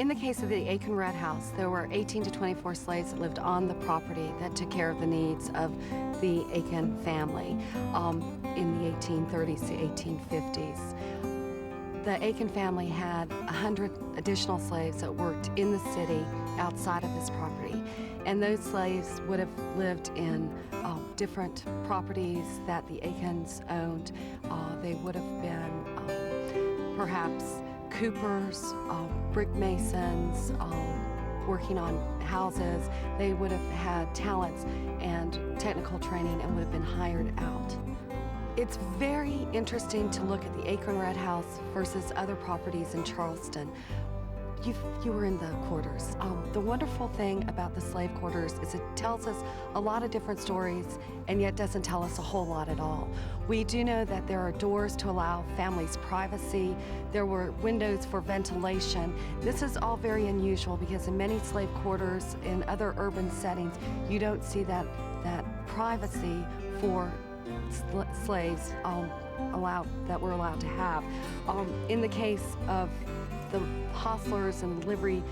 In the case of the Aiken Red House, there were 18 to 24 slaves that lived on the property that took care of the needs of the Aiken family in the 1830s to 1850s. The Aiken family had 100 additional slaves that worked in the city outside of this property. And those slaves would have lived in different properties that the Aikens owned. They would have been perhaps coopers, brick masons, working on houses. They would have had talents and technical training and would have been hired out. It's very interesting to look at the Aiken Red House versus other properties in Charleston. You were in the quarters. The wonderful thing about the slave quarters is it tells us a lot of different stories and yet doesn't tell us a whole lot at all. We do know that there are doors to allow families privacy. There were windows for ventilation. This is all very unusual because in many slave quarters in other urban settings, you don't see that privacy for slaves that we're allowed to have. In the case of the hostlers and livery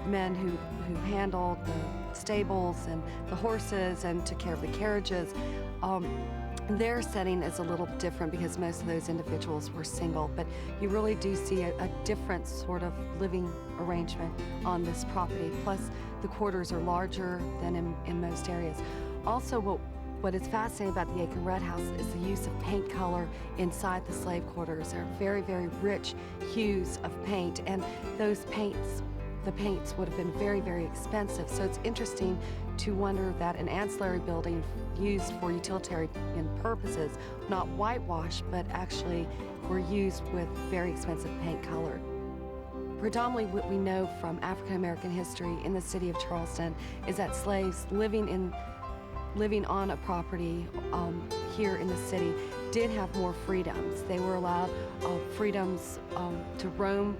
men who handled the stables and the horses and took care of the carriages, their setting is a little different because most of those individuals were single, but you really do see a different sort of living arrangement on this property. Plus, the quarters are larger than in most areas. Also, what is fascinating about the Aiken Red House is the use of paint color inside the slave quarters. There are very, very rich hues of paint, and those paints, the paints would have been very, very expensive. So it's interesting to wonder that an ancillary building used for utilitarian purposes, not whitewashed, but actually were used with very expensive paint color. Predominantly what we know from African American history in the city of Charleston is that slaves living on a property here in the city did have more freedoms. They were allowed freedoms to roam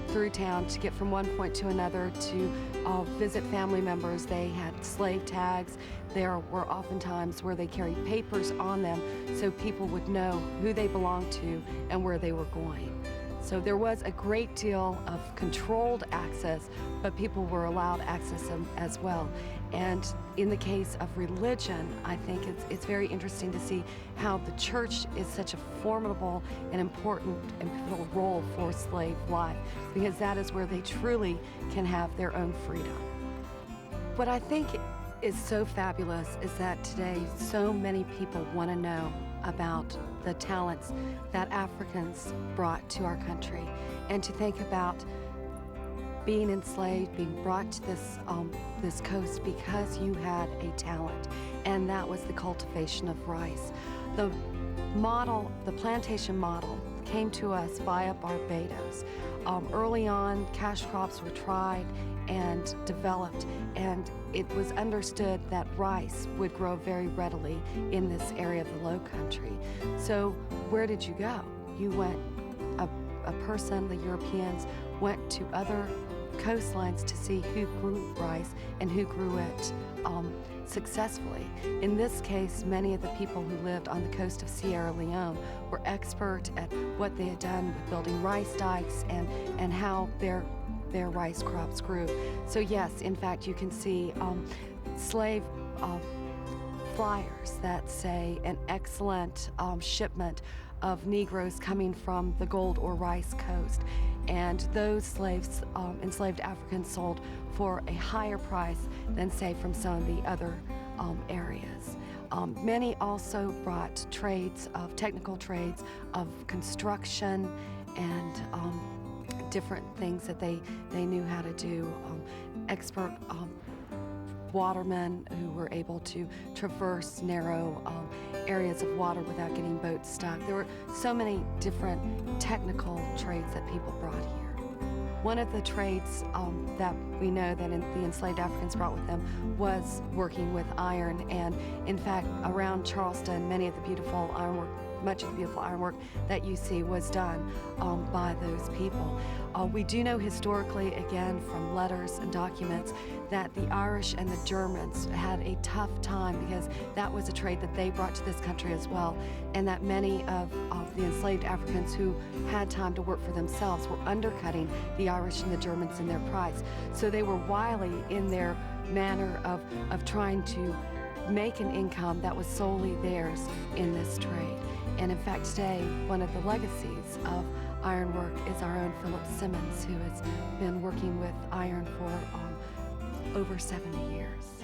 through town, to get from one point to another, to visit family members. They had slave tags. There were oftentimes where they carried papers on them so people would know who they belonged to and where they were going. So there was a great deal of controlled access, but people were allowed access as well. And in the case of religion, I think it's very interesting to see how the church is such a formidable and important and pivotal role for slave life, because that is where they truly can have their own freedom. What I think is so fabulous is that today so many people want to know about the talents that Africans brought to our country, and to think about being enslaved, being brought to this coast because you had a talent, and that was the cultivation of rice. The plantation model came to us via Barbados. Early on, cash crops were tried and developed, and it was understood that rice would grow very readily in this area of the Low Country. So where did you go? You went, a person, the Europeans, went to other coastlines to see who grew rice and who grew it successfully. In this case, many of the people who lived on the coast of Sierra Leone were expert at what they had done with building rice dikes and how their rice crops grew. So yes, in fact, you can see slave flyers that say an excellent shipment of Negroes coming from the gold or rice coast. And those slaves, enslaved Africans, sold for a higher price than, say, from some of the other areas. Many also brought trades, technical trades of construction and different things that they knew how to do. Expert watermen who were able to traverse narrow areas of water without getting boats stuck. There were so many different technical trades that people brought here. One of the trades that we know that the enslaved Africans brought with them was working with iron, and in fact around Charleston many of the beautiful ironwork much of the beautiful ironwork that you see was done by those people. We do know historically, again, from letters and documents, that the Irish and the Germans had a tough time because that was a trade that they brought to this country as well, and that many of the enslaved Africans who had time to work for themselves were undercutting the Irish and the Germans in their price. So they were wily in their manner of trying to make an income that was solely theirs in this trade. And in fact, today, one of the legacies of ironwork is our own Philip Simmons, who has been working with iron for over 70 years.